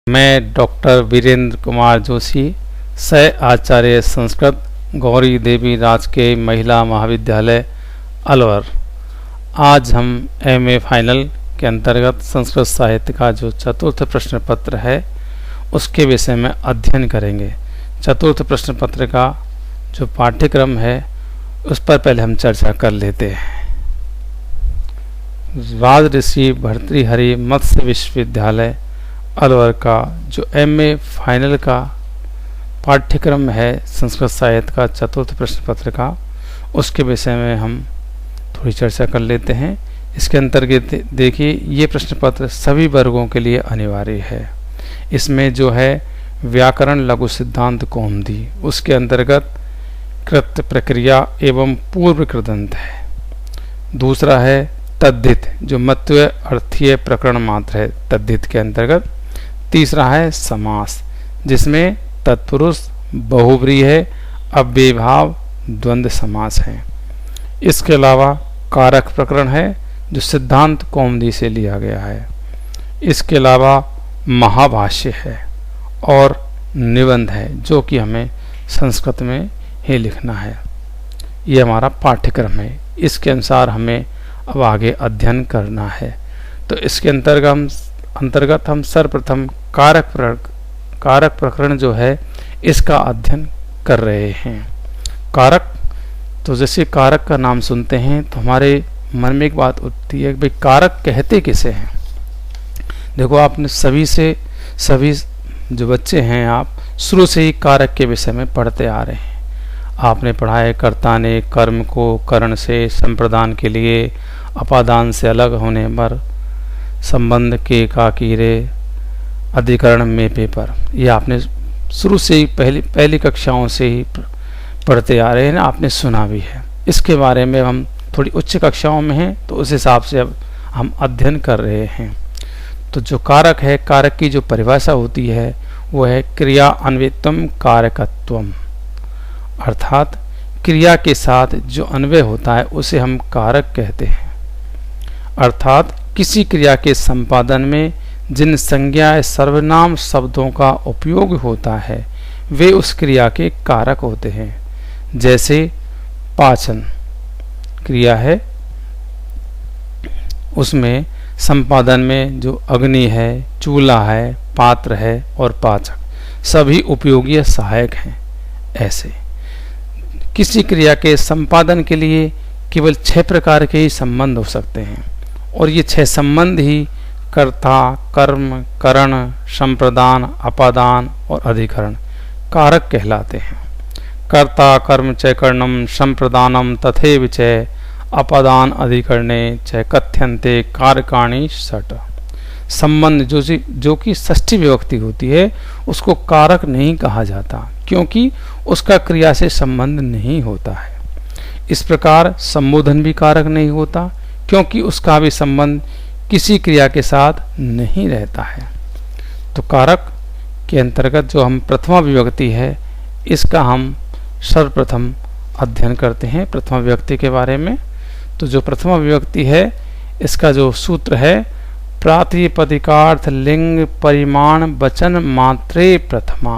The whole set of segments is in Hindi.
मैं डॉक्टर वीरेंद्र कुमार जोशी, सह आचार्य संस्कृत, गौरी देवी राजकीय महिला महाविद्यालय अलवर। आज हम एमए फाइनल के अंतर्गत संस्कृत साहित्य का जो चतुर्थ प्रश्न पत्र है उसके विषय में अध्ययन करेंगे। चतुर्थ प्रश्न पत्र का जो पाठ्यक्रम है उस पर पहले हम चर्चा कर लेते हैं। राजऋषि भर्तृहरि मत्स्य विश्वविद्यालय अलवर का जो एमए फाइनल का पाठ्यक्रम है संस्कृत साहित्य का चतुर्थ प्रश्न पत्र का, उसके विषय में हम थोड़ी चर्चा कर लेते हैं। इसके अंतर्गत देखिए, ये प्रश्न पत्र सभी वर्गों के लिए अनिवार्य है। इसमें जो है व्याकरण लघु सिद्धांत कौमुदी, उसके अंतर्गत कृत प्रक्रिया एवं पूर्व कृदंत है। दूसरा है तद्धित, जो मत्व्य अर्थीय प्रकरण मात्र है तद्धित के अंतर्गत। तीसरा है समास, जिसमें तत्पुरुष बहुब्रीहि है, अव्ययभाव द्वंद्व समास है। इसके अलावा कारक प्रकरण है जो सिद्धांत कौमुदी से लिया गया है। इसके अलावा महाभाष्य है और निबंध है जो कि हमें संस्कृत में ही लिखना है। ये हमारा पाठ्यक्रम है, इसके अनुसार हमें अब आगे अध्ययन करना है। तो इसके अंतर्गत हम सर्वप्रथम कारक प्रकरण जो है इसका अध्ययन कर रहे हैं। कारक, तो जैसे कारक का नाम सुनते हैं तो हमारे मन में एक बात उठती है कि भाई कारक कहते किसे हैं। देखो, आपने सभी जो बच्चे हैं, आप शुरू से ही कारक के विषय में पढ़ते आ रहे हैं। आपने पढ़ा है कर्ता ने कर्म को करण से संप्रदान के लिए अपादान से अलग होने पर संबंध के काकीरे अधिकरण में पेपर। ये आपने शुरू से ही पहली कक्षाओं से ही पढ़ते आ रहे हैं, आपने सुना भी है। इसके बारे में हम थोड़ी उच्च कक्षाओं में हैं तो उस हिसाब से अब हम अध्ययन कर रहे हैं। तो जो कारक है, कारक की जो परिभाषा होती है वो है क्रिया अन्वयत्वम कारकत्वम, अर्थात क्रिया के साथ जो अन्वय होता है उसे हम कारक कहते हैं। अर्थात किसी क्रिया के संपादन में जिन संज्ञा सर्वनाम शब्दों का उपयोग होता है वे उस क्रिया के कारक होते हैं। जैसे पाचन क्रिया है, उसमें संपादन में जो अग्नि है, चूल्हा है, पात्र है और पाचक सभी उपयोगी सहायक हैं। ऐसे किसी क्रिया के संपादन के लिए केवल 6 प्रकार के ही संबंध हो सकते हैं और ये 6 संबंध ही कर्ता, कर्म, करण, संप्रदान, अपादान और अधिकरण कारक कहलाते हैं। कर्ता कर्म च करणम संप्रदानम तथैव च अपादान अधिकरणे च कथ्यन्ते कारकाणि षट्। संबंध जो कि षष्ठी विभक्ति होती है उसको कारक नहीं कहा जाता, क्योंकि उसका क्रिया से संबंध नहीं होता है। इस प्रकार संबोधन भी कारक नहीं होता, क्योंकि उसका भी संबंध किसी क्रिया के साथ नहीं रहता है। तो कारक के अंतर्गत जो हम प्रथमा विभक्ति है इसका हम सर्वप्रथम अध्ययन करते हैं प्रथमा विभक्ति के बारे में। तो जो प्रथमा विभक्ति है इसका जो सूत्र है प्रातिपदिकार्थ लिंग परिमाण वचन मात्रे प्रथमा,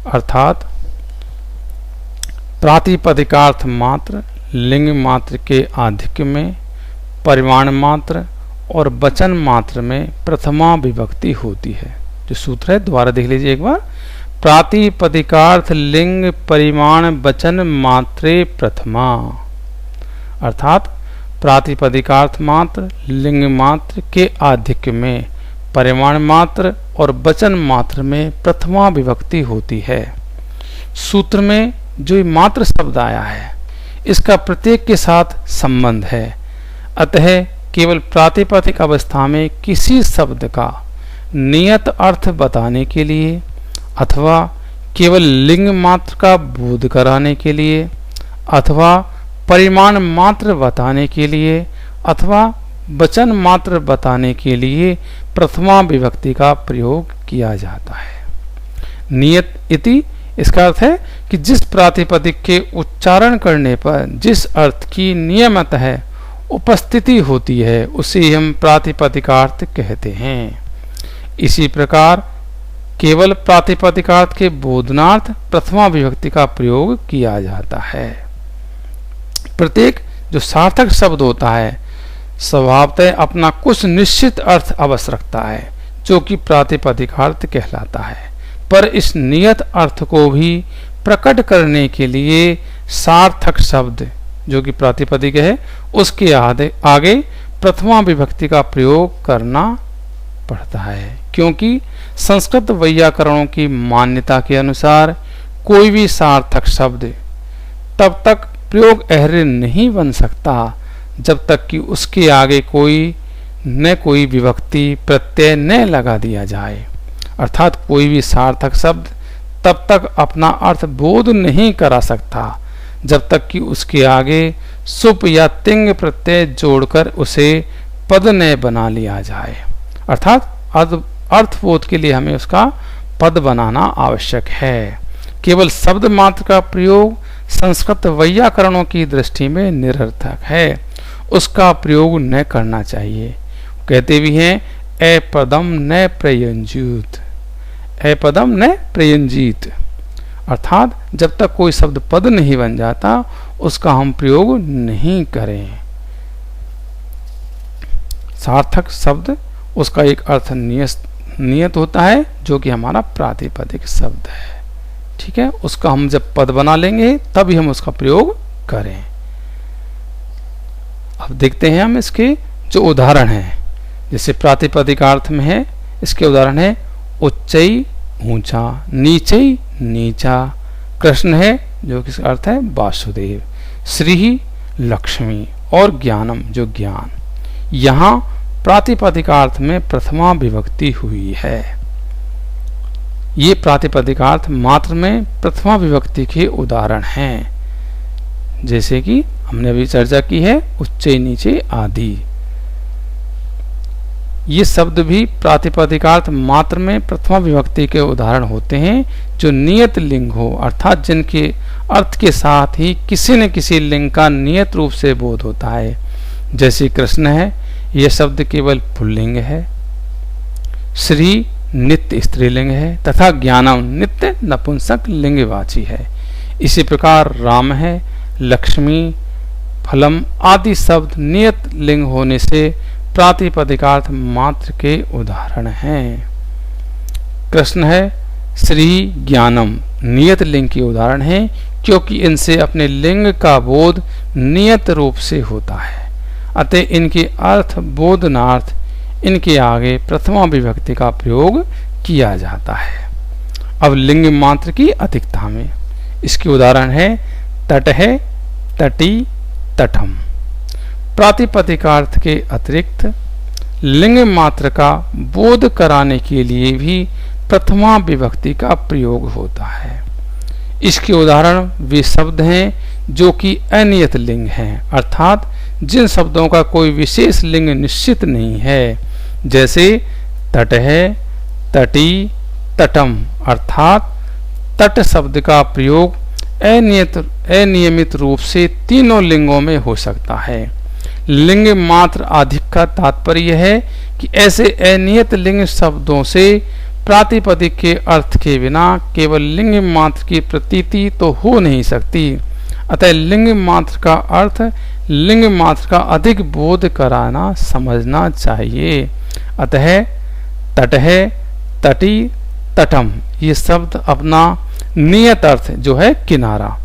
अर्थात प्रातिपदिकार्थ मात्र लिंग मात्र के आधिक्य में, परिमाण मात्र और वचन मात्र में प्रथमा विभक्ति होती है। जो सूत्र है दोबारा देख लीजिए एक बार। प्रातिपदिकार्थ लिंग परिमाण वचन मात्रे प्रथमा, अर्थात प्रातिपदिकार्थ मात्र लिंग मात्र के आधिक्य में, परिमाण मात्र और वचन मात्र में प्रथमा विभक्ति होती है। सूत्र में जो मात्र शब्द आया है इसका प्रत्येक के साथ संबंध है, अतः केवल प्रातिपदिक अवस्था में किसी शब्द का नियत अर्थ बताने के लिए अथवा केवल लिंग मात्र का बोध कराने के लिए अथवा परिमाण मात्र बताने के लिए अथवा वचन मात्र बताने के लिए प्रथमा विभक्ति का प्रयोग किया जाता है। नियत इति, इसका अर्थ है कि जिस प्रातिपदिक के उच्चारण करने पर जिस अर्थ की नियमतः उपस्थिति होती है उसे हम प्रातिपदिकार्थ कहते हैं। इसी प्रकार केवल प्रातिपदिकार्थ के बोधनार्थ प्रथमा विभक्ति का प्रयोग किया जाता है। प्रत्येक जो सार्थक शब्द होता है स्वभावतः अपना कुछ निश्चित अर्थ अवश्य रखता है, जो कि प्रातिपदिकार्थ कहलाता है। पर इस नियत अर्थ को भी प्रकट करने के लिए सार्थक शब्द जो कि प्रातिपदिक है उसके आगे प्रथमा विभक्ति का प्रयोग करना पड़ता है, क्योंकि संस्कृत वैयाकरणों की मान्यता के अनुसार कोई भी सार्थक शब्द तब तक प्रयोग अर्ह नहीं बन सकता जब तक कि उसके आगे कोई विभक्ति प्रत्यय न लगा दिया जाए। अर्थात कोई भी सार्थक शब्द तब तक अपना अर्थ बोध नहीं करा सकता जब तक कि उसके आगे सुप या तिंग प्रत्यय जोड़कर उसे पद न बना लिया जाए। अर्थात अर्थबोध के लिए हमें उसका पद बनाना आवश्यक है। केवल शब्द मात्र का प्रयोग संस्कृत वैयाकरणों की दृष्टि में निरर्थक है, उसका प्रयोग न करना चाहिए। कहते भी हैं अपदम न प्रयंजित, अपदम न प्रयंजित, अर्थात जब तक कोई शब्द पद नहीं बन जाता उसका हम प्रयोग नहीं करें। सार्थक शब्द उसका एक अर्थ नियत होता है जो कि हमारा प्रातिपदिक शब्द है, ठीक है। उसका हम जब पद बना लेंगे तभी हम उसका प्रयोग करें। अब देखते हैं हम इसके जो उदाहरण हैं। जैसे प्रातिपदिकार्थ में है, इसके उदाहरण है उच्चई ऊंचा, नीचई नीचा, कृष्ण है जो कि अर्थ है वासुदेव, श्री लक्ष्मी और ज्ञानम जो ज्ञान। यहाँ प्रातिपदिकार्थ में प्रथमा विभक्ति हुई है। ये प्रातिपदिकार्थ मात्र में प्रथमा विभक्ति के उदाहरण हैं, जैसे कि हमने अभी चर्चा की है उच्चे नीचे आदि। ये शब्द भी प्रातिपदिकार्थ मात्र में प्रथमा विभक्ति के उदाहरण होते हैं जो नियत लिंग हो, अर्थात जिनके अर्थ के साथ ही किसी न किसी लिंग का नियत रूप से बोध होता है। जैसे कृष्ण है, यह शब्द केवल पुल्लिंग है, श्री नित्य स्त्रीलिंग है तथा ज्ञानम नित्य नपुंसक लिंगवाची है। इसी प्रकार राम है, लक्ष्मी, फलम आदि शब्द नियत लिंग होने से प्रातिपदिकार्थ मात्र के उदाहरण हैं। कृष्ण है, श्री, ज्ञानम नियत लिंग के उदाहरण हैं, क्योंकि इनसे अपने लिंग का बोध नियत रूप से होता है। अतः इनके अर्थ बोधनार्थ इनके आगे प्रथमा विभक्ति का प्रयोग किया जाता है। अब लिंग मात्र की अधिकता में इसके उदाहरण है तट है, तटी, तटम। प्रातिपदिकार्थ के अतिरिक्त लिंग मात्र का बोध कराने के लिए भी प्रथमा विभक्ति का प्रयोग होता है। इसके उदाहरण वे शब्द हैं जो कि अनियत लिंग हैं, अर्थात जिन शब्दों का कोई विशेष लिंग निश्चित नहीं है। जैसे तट है, तटी, तटम, अर्थात तट शब्द का प्रयोग अनियमित रूप से तीनों लिंगों में हो सकता है। लिंग मात्र अधिक का तात्पर्य है कि ऐसे अनियत लिंग शब्दों से प्रातिपदिक के अर्थ के बिना केवल लिंग मात्र की प्रतीति तो हो नहीं सकती। अतः लिंग मात्र का अर्थ लिंग मात्र का अधिक बोध कराना समझना चाहिए। अतः तट है, तटी, तटम ये शब्द अपना नियत अर्थ जो है किनारा,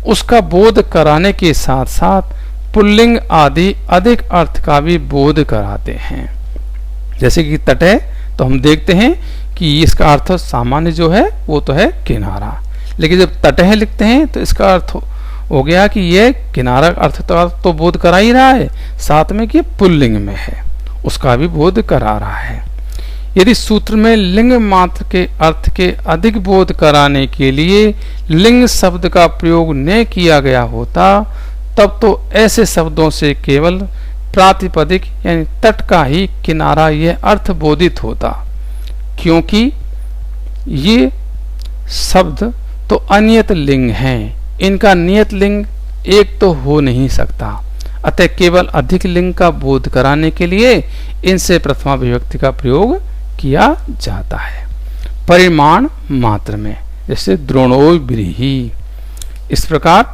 उसका बोध कराने के साथ साथ पुल्लिंग आदि अधिक अर्थ का भी बोध कराते हैं। जैसे कि तट है तो हम देखते हैं कि इसका अर्थ सामान्य जो है वो तो है किनारा, लेकिन जब तटह लिखते हैं तो इसका अर्थ हो गया कि ये किनारा अर्थ तो बोध करा ही रहा है, साथ में कि पुल्लिंग में है उसका भी बोध करा रहा है। यदि सूत्र में लिंग मात्र के अर्थ के अधिक बोध कराने के लिए लिंग शब्द का प्रयोग न किया गया होता तब तो ऐसे शब्दों से केवल प्रातिपदिक यानी तट का ही किनारा यह अर्थ बोधित होता, क्योंकि ये शब्द तो अनियत लिंग हैं, इनका नियत लिंग एक तो हो नहीं सकता। अतः केवल अधिक लिंग का बोध कराने के लिए इनसे प्रथमा विभक्ति का प्रयोग किया जाता है। परिमाण मात्र में, जैसे द्रोणो व्रीहि, इस प्रकार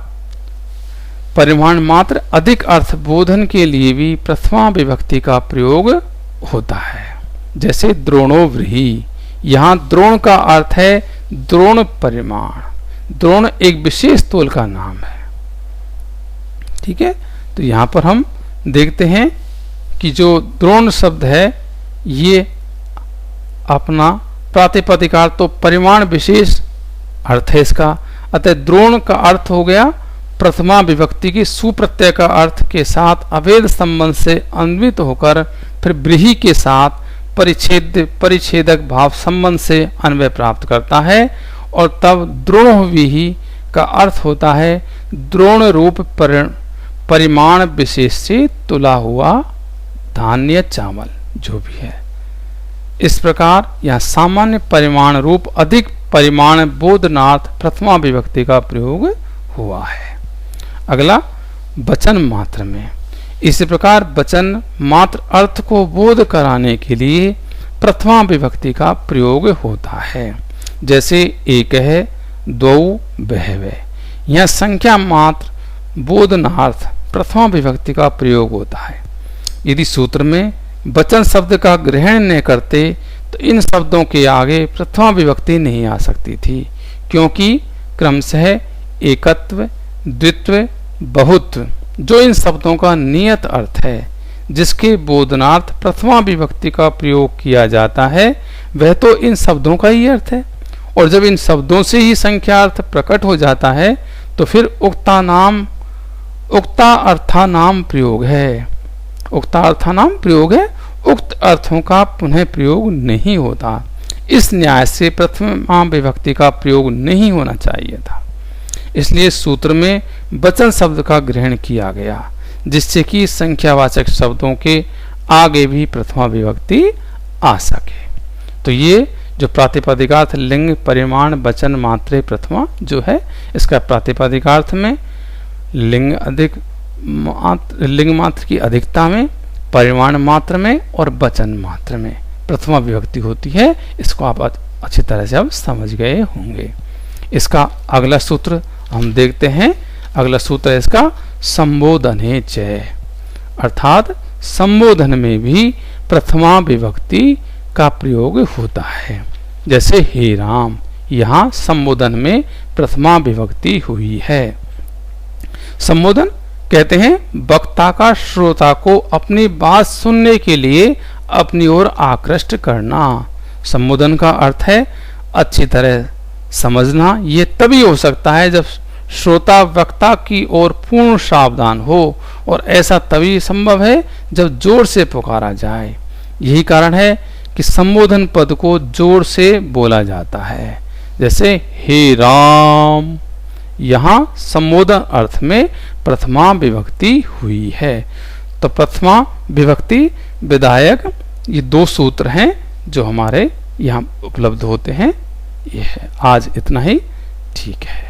परिमाण मात्र अधिक अर्थ बोधन के लिए भी प्रथमा विभक्ति का प्रयोग होता है। जैसे द्रोणो व्रीहि, यहाँ द्रोण का अर्थ है द्रोण परिमाण। द्रोण एक विशेष तोल का नाम है। ठीक है, तो यहाँ पर हम देखते हैं कि जो द्रोण शब्द है ये अपना प्रातिपदिकार्थ तो परिमाण विशेष अर्थ है इसका, अतः द्रोण का अर्थ हो गया प्रथमा विभक्ति की सुप्रत्यय का अर्थ के साथ अभेद संबंध से अन्वित होकर फिर व्रीहि के साथ परिच्छेदक भाव संबंध से अन्वय प्राप्त करता है, और तब द्रोणव्रीहि का अर्थ होता है द्रोण रूप परिमाण विशेष से तुला हुआ धान्य चावल जो भी है। इस प्रकार यह सामान्य परिमाण रूप अधिक परिमाण बोधनार्थ प्रथमा विभक्ति का प्रयोग हुआ है। अगला वचन मात्र में, इसी प्रकार वचन मात्र अर्थ को बोध कराने के लिए प्रथमा विभक्ति का प्रयोग होता है। जैसे एक है, द्वौ बहवे, यह संख्या मात्र बोधनार्थ प्रथमा विभक्ति का प्रयोग होता है। यदि सूत्र में वचन शब्द का ग्रहण न करते तो इन शब्दों के आगे प्रथमा विभक्ति नहीं आ सकती थी, क्योंकि क्रमशः एकत्व, द्वित्व, बहुत्व जो इन शब्दों का नियत अर्थ है, जिसके बोधनार्थ प्रथमा विभक्ति का प्रयोग किया जाता है, वह तो इन शब्दों का ही अर्थ है। और जब इन शब्दों से ही संख्यार्थ प्रकट हो जाता है तो फिर उक्ता अर्थानाम प्रयोग है। उक्ता अर्थानाम प्रयोग है, उक्त अर्थों का पुनः प्रयोग नहीं होता। इस न्याय से प्रथमा विभक्ति का प्रयोग नहीं होना चाहिए था। इसलिए सूत्र में वचन शब्द का ग्रहण किया गया, जिससे कि संख्यावाचक शब्दों के आगे भी प्रथमा विभक्ति आ सके। तो ये जो प्रातिपदिकार्थ लिंग परिमाण वचन मात्रे प्रथमा जो है, इसका प्रातिपदिकार्थ में लिंग मात्र की अधिकता में, परिमाण मात्र में और वचन मात्र में प्रथमा विभक्ति होती है। इसको आप अच्छी तरह से अब समझ गए होंगे। इसका अगला सूत्र हम देखते हैं। अगला सूत्र है इसका संबोधने च, अर्थात संबोधन में भी प्रथमा विभक्ति का प्रयोग होता है। जैसे हे राम, यहाँ संबोधन में प्रथमा विभक्ति हुई है। संबोधन कहते हैं वक्ता का श्रोता को अपनी बात सुनने के लिए अपनी ओर आकृष्ट करना। संबोधन का अर्थ है अच्छी तरह समझना। ये तभी हो सकता है जब श्रोता वक्ता की ओर पूर्ण सावधान हो, और ऐसा तभी संभव है जब जोर से पुकारा जाए। यही कारण है कि संबोधन पद को जोर से बोला जाता है। जैसे हे राम, यहाँ संबोधन अर्थ में प्रथमा विभक्ति हुई है। तो प्रथमा विभक्ति विधायक ये दो सूत्र हैं जो हमारे यहाँ उपलब्ध होते हैं। ये है, आज इतना ही, ठीक है।